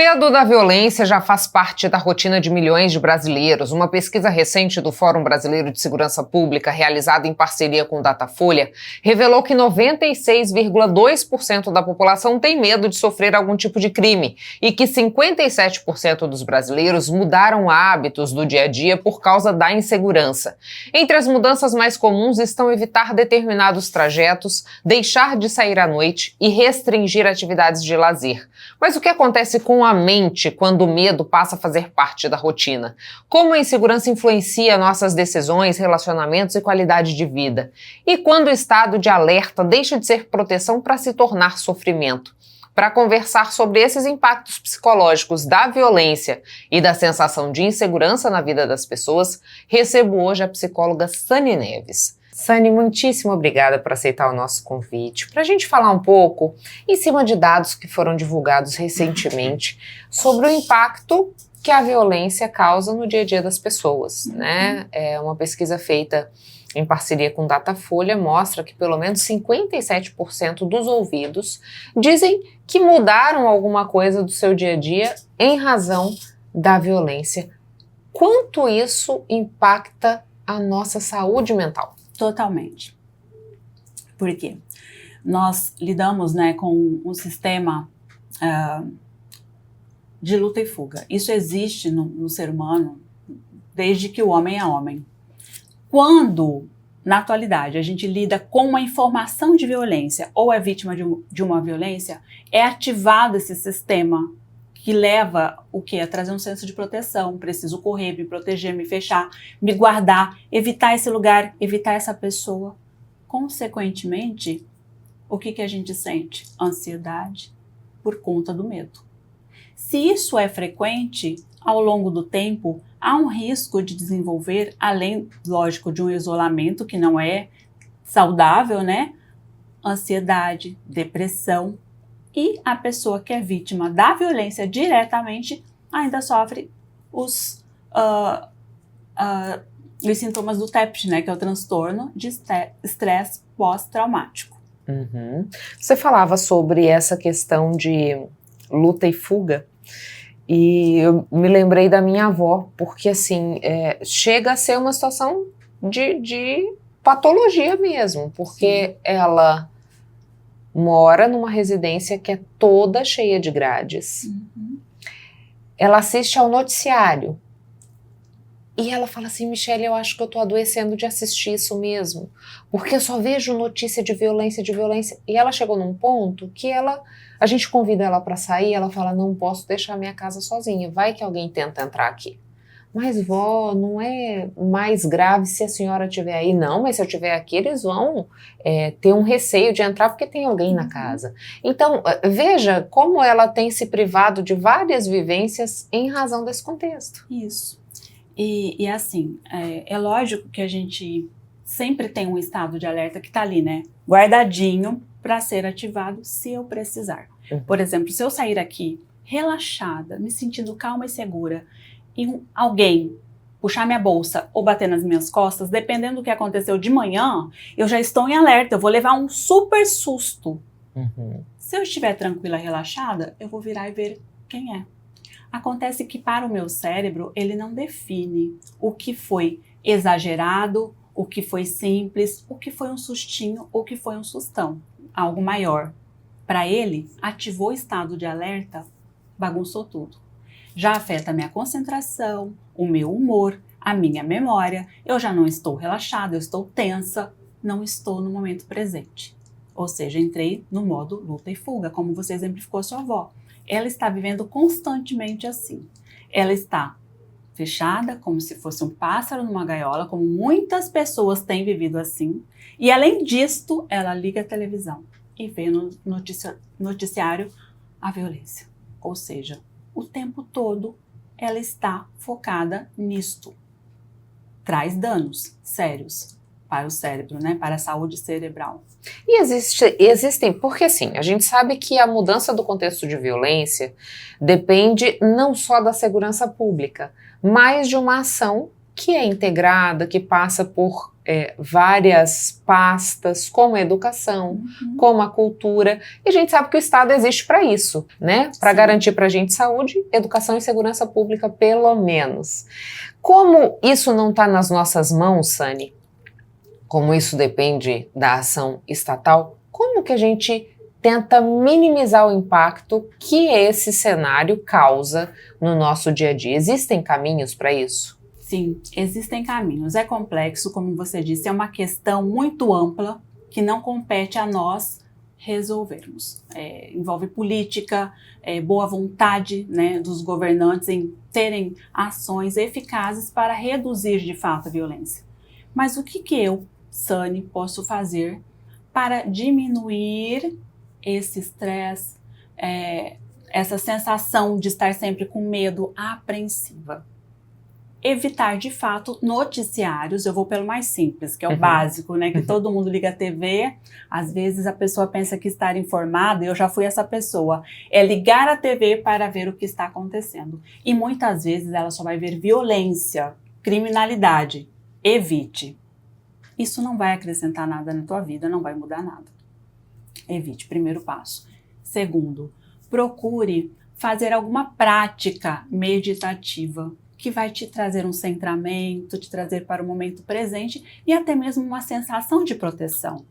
medo da violência já faz parte da rotina de milhões de brasileiros. Uma pesquisa recente do Fórum Brasileiro de Segurança Pública, realizada em parceria com o Datafolha, revelou que 96,2% da população tem medo de sofrer algum tipo de crime e que 57% dos brasileiros mudaram hábitos do dia a dia por causa da insegurança. Entre as mudanças mais comuns estão evitar determinados trajetos, deixar de sair à noite e restringir atividades de lazer. Mas o que acontece com a mente quando o medo passa a fazer parte da rotina? Como a insegurança influencia nossas decisões, relacionamentos e qualidade de vida? E quando o estado de alerta deixa de ser proteção para se tornar sofrimento? Para conversar sobre esses impactos psicológicos da violência e da sensação de insegurança na vida das pessoas, recebo hoje a psicóloga Sani Neves. Sani, muitíssimo obrigada por aceitar o nosso convite. Para a gente falar um pouco, em cima de dados que foram divulgados recentemente, sobre o impacto que a violência causa no dia a dia das pessoas, né? Uma pesquisa feita em parceria com Datafolha mostra que pelo menos 57% dos ouvidos dizem que mudaram alguma coisa do seu dia a dia em razão da violência. Quanto isso impacta a nossa saúde mental? Totalmente. Por quê? Nós lidamos, com um sistema de luta e fuga. Isso existe no ser humano desde que o homem é homem. Quando, na atualidade, a gente lida com uma informação de violência ou é vítima de uma violência, é ativado esse sistema que leva o quê? A trazer um senso de proteção. Preciso correr, me proteger, me fechar, me guardar, evitar esse lugar, evitar essa pessoa. Consequentemente, o que a gente sente? Ansiedade por conta do medo. Se isso é frequente, ao longo do tempo, há um risco de desenvolver, além, lógico, de um isolamento que não é saudável, ansiedade, depressão. E a pessoa que é vítima da violência diretamente ainda sofre os sintomas do TEPT, que é o transtorno de estresse pós-traumático. Uhum. Você falava sobre essa questão de luta e fuga e eu me lembrei da minha avó, porque assim, chega a ser uma situação de patologia mesmo, porque ela mora numa residência que é toda cheia de grades. Uhum. Ela assiste ao noticiário. E ela fala assim, Michele, eu acho que eu tô adoecendo de assistir isso mesmo. Porque eu só vejo notícia de violência, de violência. E ela chegou num ponto que a gente convida ela para sair, ela fala, não posso deixar minha casa sozinha. Vai que alguém tenta entrar aqui. Mas vó, não é mais grave se a senhora estiver aí? Não, mas se eu estiver aqui, eles vão ter um receio de entrar porque tem alguém na casa. Então, veja como ela tem se privado de várias vivências em razão desse contexto. Isso. E assim, é lógico que a gente sempre tem um estado de alerta que está ali, guardadinho para ser ativado se eu precisar. Por exemplo, se eu sair aqui relaxada, me sentindo calma e segura, e alguém puxar minha bolsa ou bater nas minhas costas, dependendo do que aconteceu de manhã, eu já estou em alerta, eu vou levar um super susto. Uhum. Se eu estiver tranquila, relaxada, eu vou virar e ver quem é. Acontece que para o meu cérebro, ele não define o que foi exagerado, o que foi simples, o que foi um sustinho, o que foi um sustão, algo maior. Para ele, ativou o estado de alerta, bagunçou tudo. Já afeta a minha concentração, o meu humor, a minha memória. Eu já não estou relaxada, eu estou tensa, não estou no momento presente. Ou seja, entrei no modo luta e fuga, como você exemplificou a sua avó. Ela está vivendo constantemente assim. Ela está fechada, como se fosse um pássaro numa gaiola, como muitas pessoas têm vivido assim. E além disto, ela liga a televisão e vê no noticiário a violência. Ou seja, o tempo todo ela está focada nisto. Traz danos sérios para o cérebro, para a saúde cerebral. E existem, porque assim, a gente sabe que a mudança do contexto de violência depende não só da segurança pública, mas de uma ação que é integrada, que passa por várias pastas, como a educação, como a cultura, e a gente sabe que o Estado existe para isso, né? Para garantir para a gente saúde, educação e segurança pública, pelo menos. Como isso não está nas nossas mãos, Sani, como isso depende da ação estatal, como que a gente tenta minimizar o impacto que esse cenário causa no nosso dia a dia? Existem caminhos para isso? Sim, existem caminhos. É complexo, como você disse, é uma questão muito ampla que não compete a nós resolvermos. Envolve política, boa vontade, né, dos governantes em terem ações eficazes para reduzir de fato a violência. Mas o que eu, Sani, posso fazer para diminuir esse estresse, essa sensação de estar sempre com medo, apreensiva? Evitar, de fato, noticiários. Eu vou pelo mais simples, que é o básico, né? Que todo mundo liga a TV, às vezes a pessoa pensa que estar informada, eu já fui essa pessoa, é ligar a TV para ver o que está acontecendo. E muitas vezes ela só vai ver violência, criminalidade. Evite. Isso não vai acrescentar nada na tua vida, não vai mudar nada. Evite, primeiro passo. Segundo, procure fazer alguma prática meditativa que vai te trazer um centramento, te trazer para o momento presente e até mesmo uma sensação de proteção.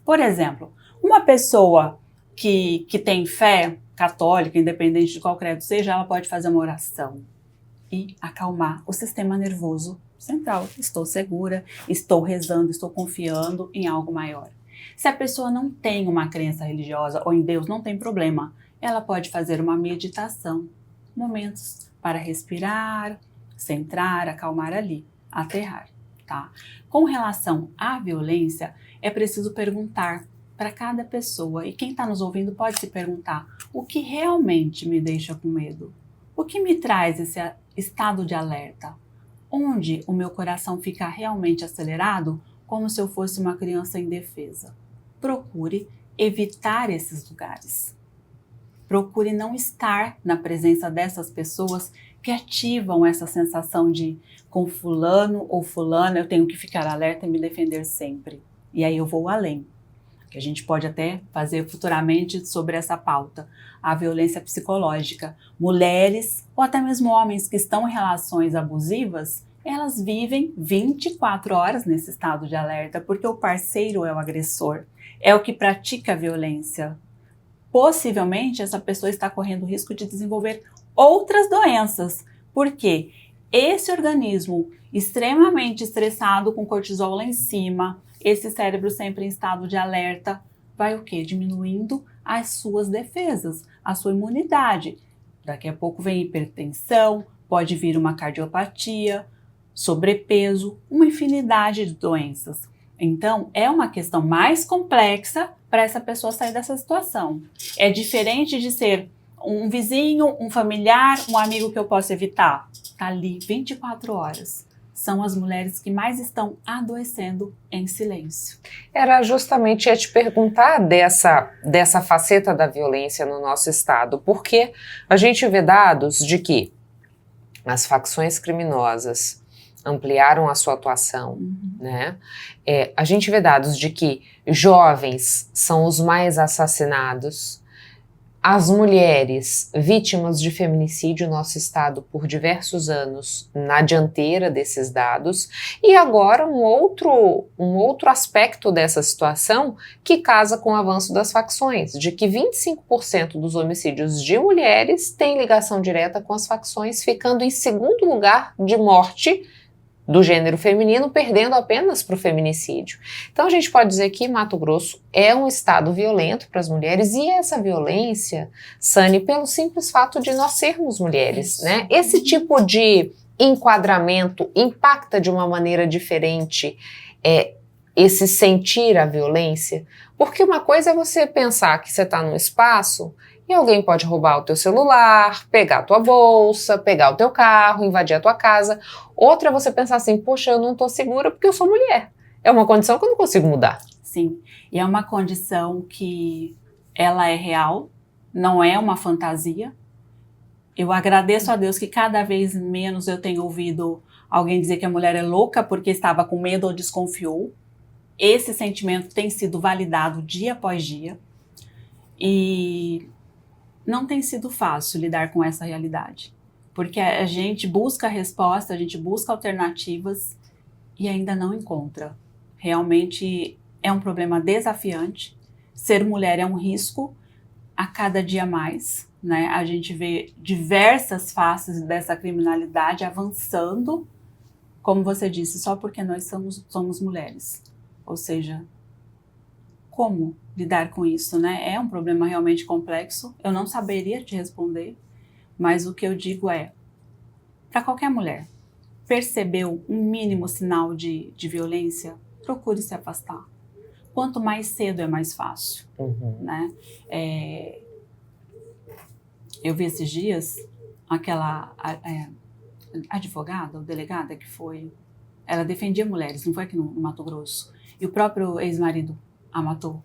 Por exemplo, uma pessoa que tem fé católica, independente de qual credo seja, ela pode fazer uma oração e acalmar o sistema nervoso central. Estou segura, estou rezando, estou confiando em algo maior. Se a pessoa não tem uma crença religiosa ou em Deus, não tem problema. Ela pode fazer uma meditação, momentos para respirar, centrar, acalmar ali, aterrar, tá? Com relação à violência, é preciso perguntar para cada pessoa, e quem está nos ouvindo pode se perguntar, o que realmente me deixa com medo? O que me traz esse estado de alerta? Onde o meu coração fica realmente acelerado, como se eu fosse uma criança indefesa? Procure evitar esses lugares. Procure não estar na presença dessas pessoas que ativam essa sensação de com fulano ou fulana eu tenho que ficar alerta e me defender sempre. E aí eu vou além, que a gente pode até fazer futuramente sobre essa pauta, a violência psicológica. Mulheres ou até mesmo homens que estão em relações abusivas, elas vivem 24 horas nesse estado de alerta, porque o parceiro é o agressor, é o que pratica a violência. Possivelmente essa pessoa está correndo o risco de desenvolver outras doenças, porque esse organismo extremamente estressado com cortisol lá em cima, esse cérebro sempre em estado de alerta, vai o quê? Diminuindo as suas defesas, a sua imunidade. Daqui a pouco vem hipertensão, pode vir uma cardiopatia, sobrepeso, uma infinidade de doenças. Então, é uma questão mais complexa para essa pessoa sair dessa situação. É diferente de ser um vizinho, um familiar, um amigo que eu posso evitar. Está ali 24 horas. São as mulheres que mais estão adoecendo em silêncio. Era justamente ia te perguntar dessa faceta da violência no nosso estado, porque a gente vê dados de que as facções criminosas ampliaram a sua atuação, né? A gente vê dados de que jovens são os mais assassinados, as mulheres vítimas de feminicídio no nosso estado por diversos anos na dianteira desses dados, e agora um outro aspecto dessa situação que casa com o avanço das facções, de que 25% dos homicídios de mulheres têm ligação direta com as facções, ficando em segundo lugar de morte do gênero feminino, perdendo apenas para o feminicídio. Então a gente pode dizer que Mato Grosso é um estado violento para as mulheres, e essa violência, Sani, pelo simples fato de nós sermos mulheres, né? Esse tipo de enquadramento impacta de uma maneira diferente esse sentir a violência, porque uma coisa é você pensar que você está num espaço e alguém pode roubar o teu celular, pegar a tua bolsa, pegar o teu carro, invadir a tua casa. Outra é você pensar assim, poxa, eu não estou segura porque eu sou mulher. É uma condição que eu não consigo mudar. Sim, e é uma condição que ela é real, não é uma fantasia. Eu agradeço a Deus que cada vez menos eu tenho ouvido alguém dizer que a mulher é louca porque estava com medo ou desconfiou. Esse sentimento tem sido validado dia após dia e não tem sido fácil lidar com essa realidade, porque a gente busca resposta, a gente busca alternativas e ainda não encontra. Realmente é um problema desafiante. Ser mulher é um risco a cada dia mais, né? A gente vê diversas faces dessa criminalidade avançando, como você disse, só porque nós somos mulheres. Ou seja, como lidar com isso, né? É um problema realmente complexo. Eu não saberia te responder, mas o que eu digo é, para qualquer mulher, percebeu um mínimo sinal de violência, procure se afastar. Quanto mais cedo é mais fácil, né? Eu vi esses dias aquela advogada ou delegada que foi... Ela defendia mulheres, não foi aqui no Mato Grosso. E o próprio ex-marido a matou.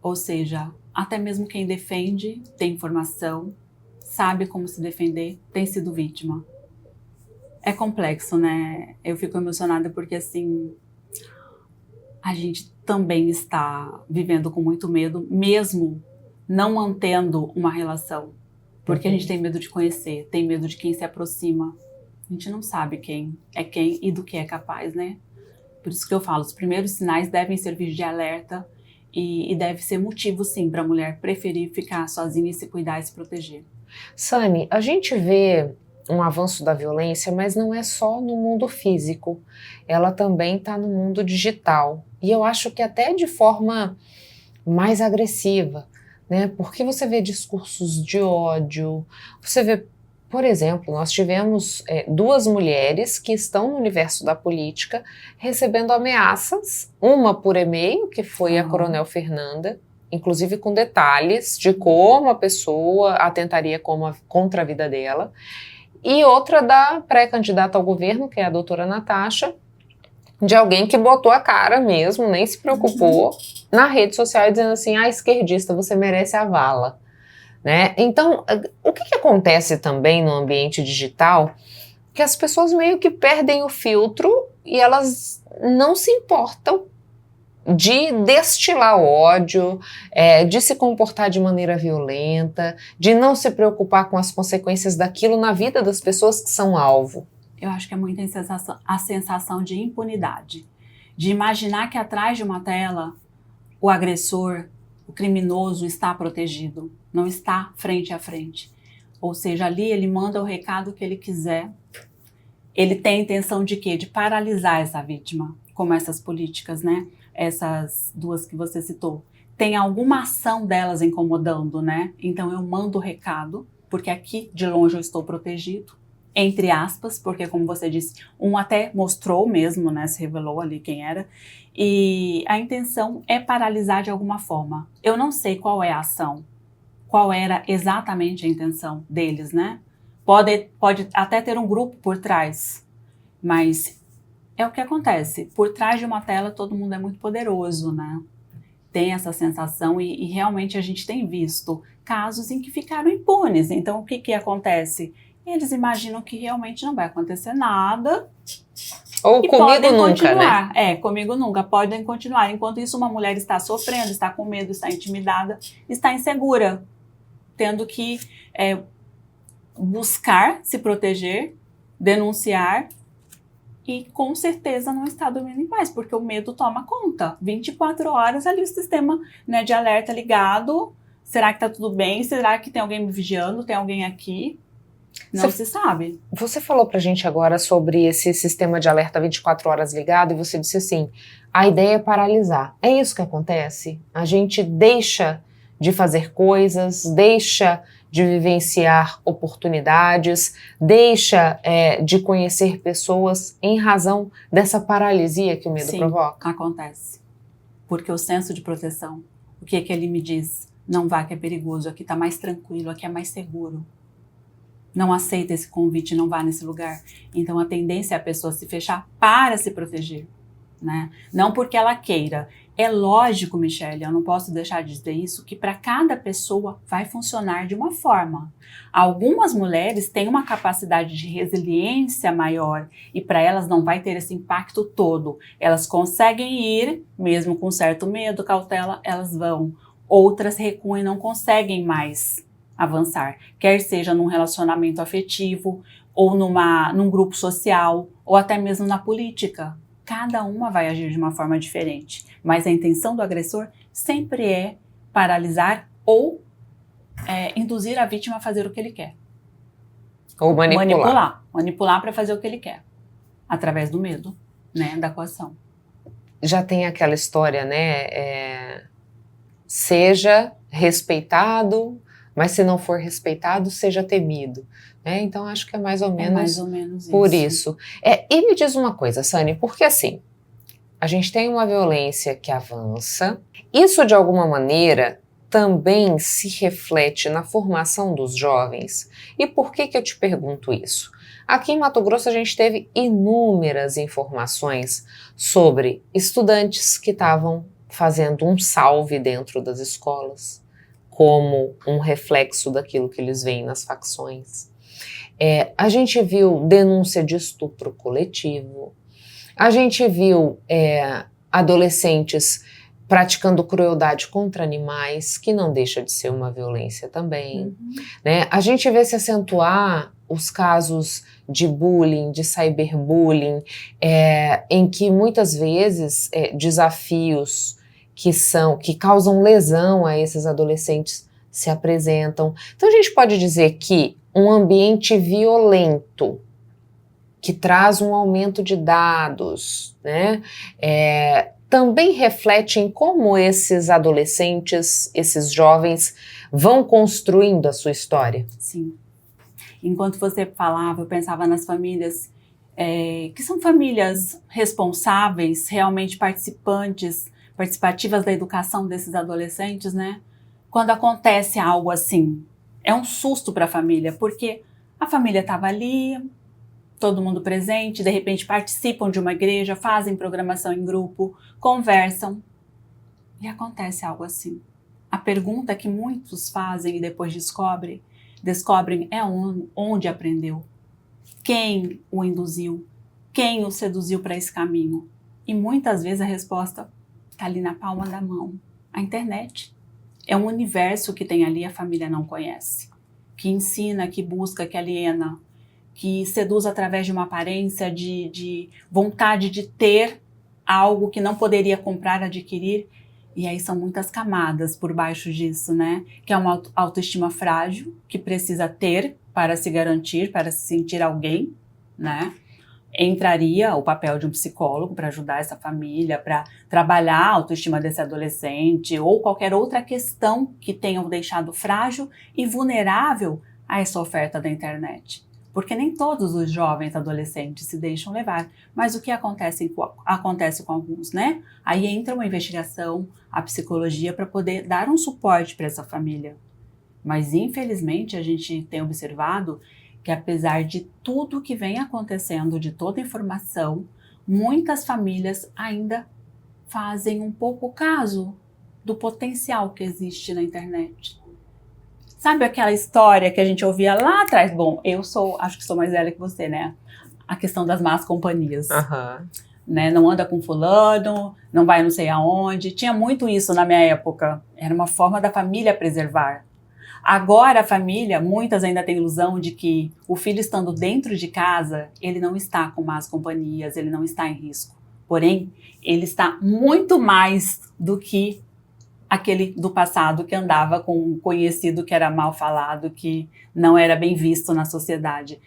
Ou seja, até mesmo quem defende tem informação, sabe como se defender, tem sido vítima. É complexo, né? Eu fico emocionada porque, assim, a gente também está vivendo com muito medo, mesmo não mantendo uma relação. Porque a gente tem medo de conhecer, tem medo de quem se aproxima. A gente não sabe quem é quem e do que é capaz, né? Por isso que eu falo, os primeiros sinais devem servir de alerta e deve ser motivo, sim, para a mulher preferir ficar sozinha e se cuidar e se proteger. Sani, a gente vê um avanço da violência, mas não é só no mundo físico, ela também está no mundo digital. E eu acho que até de forma mais agressiva, né? Porque você vê discursos de ódio, você vê, por exemplo, nós tivemos 2 mulheres que estão no universo da política recebendo ameaças, uma por e-mail, que foi a Coronel Fernanda, inclusive com detalhes de como a pessoa atentaria contra a vida dela, e outra da pré-candidata ao governo, que é a doutora Natasha, de alguém que botou a cara mesmo, nem se preocupou, na rede social dizendo assim, esquerdista, você merece a vala. Né? Então, o que acontece também no ambiente digital, que as pessoas meio que perdem o filtro e elas não se importam de destilar ódio, de se comportar de maneira violenta, de não se preocupar com as consequências daquilo na vida das pessoas que são alvo. Eu acho que é muito a sensação de impunidade, de imaginar que atrás de uma tela o agressor, o criminoso está protegido, não está frente a frente. Ou seja, ali ele manda o recado que ele quiser. Ele tem a intenção de quê? De paralisar essa vítima, como essas políticas, né? Essas 2 que você citou. Tem alguma ação delas incomodando, né? Então eu mando o recado, porque aqui de longe eu estou protegido, entre aspas, porque como você disse, um até mostrou mesmo, né? Se revelou ali quem era. E a intenção é paralisar de alguma forma. Eu não sei qual é a ação, qual era exatamente a intenção deles, né? Pode até ter um grupo por trás, mas é o que acontece. Por trás de uma tela todo mundo é muito poderoso, né? Tem essa sensação e realmente a gente tem visto casos em que ficaram impunes. Então o que acontece? Eles imaginam que realmente não vai acontecer nada. Ou comigo nunca, continuar. Né? Comigo nunca, podem continuar. Enquanto isso, uma mulher está sofrendo, está com medo, está intimidada, está insegura, tendo que buscar se proteger, denunciar e com certeza não está dormindo em paz, porque o medo toma conta. 24 horas ali o sistema, né, de alerta ligado. Será que está tudo bem? Será que tem alguém me vigiando? Tem alguém aqui? Não se sabe. Você falou pra gente agora sobre esse sistema de alerta 24 horas ligado e você disse assim, a ideia é paralisar. É isso que acontece? A gente deixa de fazer coisas, deixa de vivenciar oportunidades, deixa de conhecer pessoas em razão dessa paralisia que o medo provoca? Sim, acontece. Porque o senso de proteção, o que ele me diz? Não vá que é perigoso, aqui tá mais tranquilo, aqui é mais seguro. Não aceita esse convite, não vá nesse lugar. Então a tendência é a pessoa se fechar para se proteger, né? Não porque ela queira. É lógico, Michele, eu não posso deixar de dizer isso, que para cada pessoa vai funcionar de uma forma. Algumas mulheres têm uma capacidade de resiliência maior e para elas não vai ter esse impacto todo. Elas conseguem ir, mesmo com certo medo, cautela, elas vão. Outras recuam e não conseguem mais avançar, quer seja num relacionamento afetivo, ou num grupo social, ou até mesmo na política. Cada uma vai agir de uma forma diferente, mas a intenção do agressor sempre é paralisar ou induzir a vítima a fazer o que ele quer. Ou manipular. Manipular para fazer o que ele quer, através do medo, né, da coação. Já tem aquela história, né, seja respeitado, mas se não for respeitado, seja temido. Então, acho que é mais ou menos por isso. E me diz uma coisa, Sani, porque assim, a gente tem uma violência que avança, isso de alguma maneira também se reflete na formação dos jovens. E por que eu te pergunto isso? Aqui em Mato Grosso a gente teve inúmeras informações sobre estudantes que estavam fazendo um salve dentro das escolas, como um reflexo daquilo que eles veem nas facções. A gente viu denúncia de estupro coletivo, a gente viu adolescentes praticando crueldade contra animais, que não deixa de ser uma violência também. Né? A gente vê se acentuar os casos de bullying, de cyberbullying, em que muitas vezes desafios que causam lesão a esses adolescentes se apresentam. Então a gente pode dizer que um ambiente violento que traz um aumento de dados, né, também reflete em como esses adolescentes, esses jovens vão construindo a sua história. Sim. Enquanto você falava, eu pensava nas famílias que são famílias responsáveis, realmente participativas da educação desses adolescentes, né? Quando acontece algo assim, é um susto para a família, porque a família estava ali, todo mundo presente, de repente participam de uma igreja, fazem programação em grupo, conversam e acontece algo assim. A pergunta que muitos fazem e depois descobrem onde aprendeu, quem o induziu, quem o seduziu para esse caminho. E muitas vezes a resposta está ali na palma da mão, a internet. É um universo que tem ali, a família não conhece, que ensina, que busca, que aliena, que seduz através de uma aparência de vontade de ter algo que não poderia comprar, adquirir. E aí são muitas camadas por baixo disso, né? Que é uma autoestima frágil, que precisa ter para se garantir, para se sentir alguém, né? Entraria o papel de um psicólogo para ajudar essa família, para trabalhar a autoestima desse adolescente ou qualquer outra questão que tenham deixado frágil e vulnerável a essa oferta da internet. Porque nem todos os jovens adolescentes se deixam levar, mas o que acontece com alguns, né? Aí entra uma investigação, a psicologia, para poder dar um suporte para essa família. Mas infelizmente a gente tem observado que apesar de tudo que vem acontecendo, de toda a informação, muitas famílias ainda fazem um pouco caso do potencial que existe na internet. Sabe aquela história que a gente ouvia lá atrás? Bom, acho que sou mais velha que você, né? A questão das más companhias. Né? Não anda com fulano, não vai não sei aonde. Tinha muito isso na minha época. Era uma forma da família preservar. Agora a família, muitas ainda têm ilusão de que o filho estando dentro de casa, ele não está com más companhias, ele não está em risco. Porém, ele está muito mais do que aquele do passado que andava com um conhecido que era mal falado, que não era bem visto na sociedade.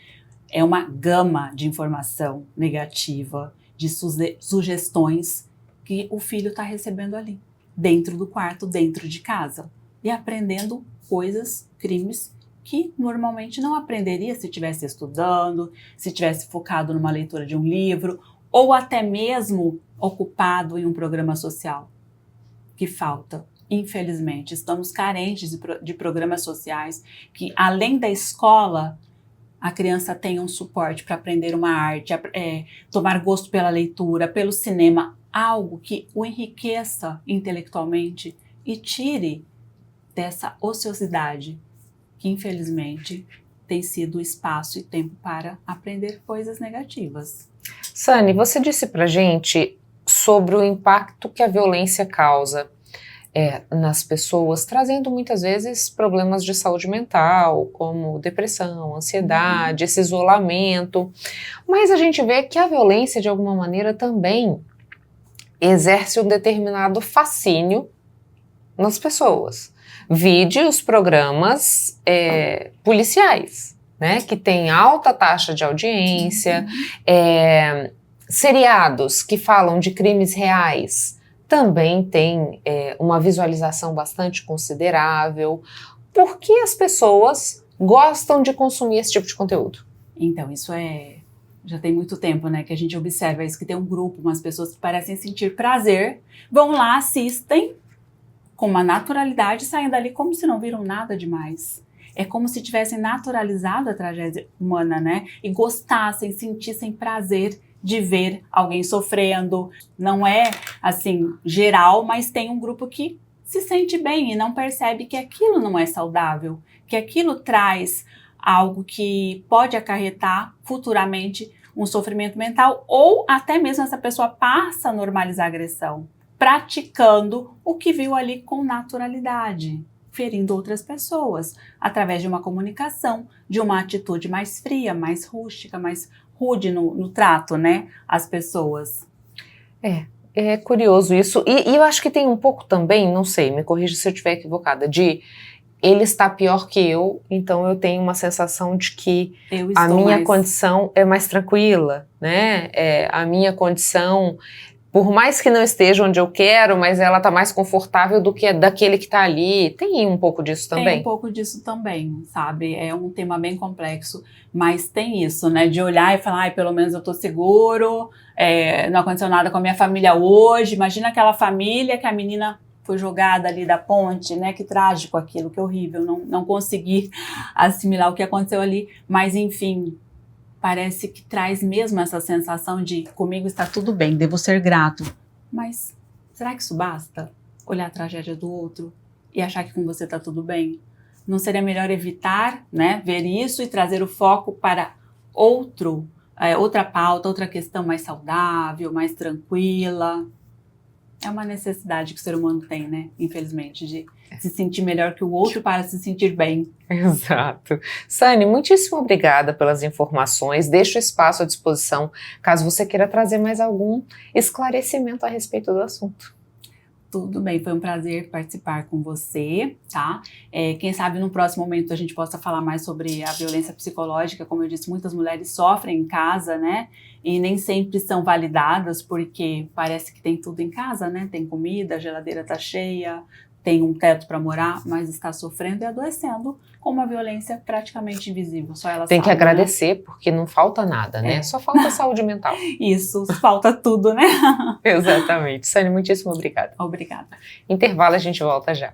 É uma gama de informação negativa, de sugestões que o filho está recebendo ali, dentro do quarto, dentro de casa, e aprendendo coisas, crimes, que normalmente não aprenderia se estivesse estudando, se tivesse focado numa leitura de um livro, ou até mesmo ocupado em um programa social. Que falta, infelizmente. Estamos carentes de programas sociais que, além da escola, a criança tenha um suporte para aprender uma arte, tomar gosto pela leitura, pelo cinema, algo que o enriqueça intelectualmente e tire dessa ociosidade que, infelizmente, tem sido espaço e tempo para aprender coisas negativas. Sani, você disse pra gente sobre o impacto que a violência causa nas pessoas, trazendo muitas vezes problemas de saúde mental, como depressão, ansiedade, esse isolamento. Mas a gente vê que a violência, de alguma maneira, também exerce um determinado fascínio nas pessoas. Vide os programas policiais, né, que têm alta taxa de audiência, seriados que falam de crimes reais, também tem uma visualização bastante considerável. Por que as pessoas gostam de consumir esse tipo de conteúdo? Então, isso já tem muito tempo, né, que a gente observa isso, que tem um grupo, umas pessoas que parecem sentir prazer, vão lá, assistem com uma naturalidade, saem dali como se não viram nada demais. É como se tivessem naturalizado a tragédia humana, né, e gostassem, sentissem prazer de ver alguém sofrendo. Não é, assim, geral, mas tem um grupo que se sente bem e não percebe que aquilo não é saudável, que aquilo traz algo que pode acarretar futuramente um sofrimento mental, ou até mesmo essa pessoa passa a normalizar a agressão, praticando o que viu ali com naturalidade, ferindo outras pessoas, através de uma comunicação, de uma atitude mais fria, mais rústica, mais rude no trato, né, às pessoas. É curioso isso, e eu acho que tem um pouco também, não sei, me corrija se eu estiver equivocada, de ele está pior que eu, então eu tenho uma sensação de que a minha condição é mais tranquila, né, a minha condição, por mais que não esteja onde eu quero, mas ela está mais confortável do que daquele que está ali. Tem um pouco disso também? Tem um pouco disso também, sabe? É um tema bem complexo, mas tem isso, né? De olhar e falar, ai, pelo menos eu tô seguro, não aconteceu nada com a minha família hoje. Imagina aquela família que a menina foi jogada ali da ponte, né? Que trágico aquilo, que horrível. Não consegui assimilar o que aconteceu ali, mas enfim, parece que traz mesmo essa sensação de comigo está tudo bem, devo ser grato. Mas será que isso basta? Olhar a tragédia do outro e achar que com você está tudo bem? Não seria melhor evitar, né, ver isso e trazer o foco para outra pauta, outra questão mais saudável, mais tranquila? É uma necessidade que o ser humano tem, né, infelizmente, de se sentir melhor que o outro para se sentir bem. Exato. Sani, muitíssimo obrigada pelas informações. Deixo o espaço à disposição caso você queira trazer mais algum esclarecimento a respeito do assunto. Tudo bem, foi um prazer participar com você, tá? Quem sabe no próximo momento a gente possa falar mais sobre a violência psicológica. Como eu disse, muitas mulheres sofrem em casa, né? E nem sempre são validadas, porque parece que tem tudo em casa, né? Tem comida, a geladeira tá cheia, tem um teto para morar, mas está sofrendo e adoecendo com uma violência praticamente invisível. Só ela tem sabe, que agradecer, né? Porque não falta nada, né? Só falta saúde mental. Isso, falta tudo, né? Exatamente. Sani, muitíssimo obrigada. Obrigada. Intervalo, a gente volta já.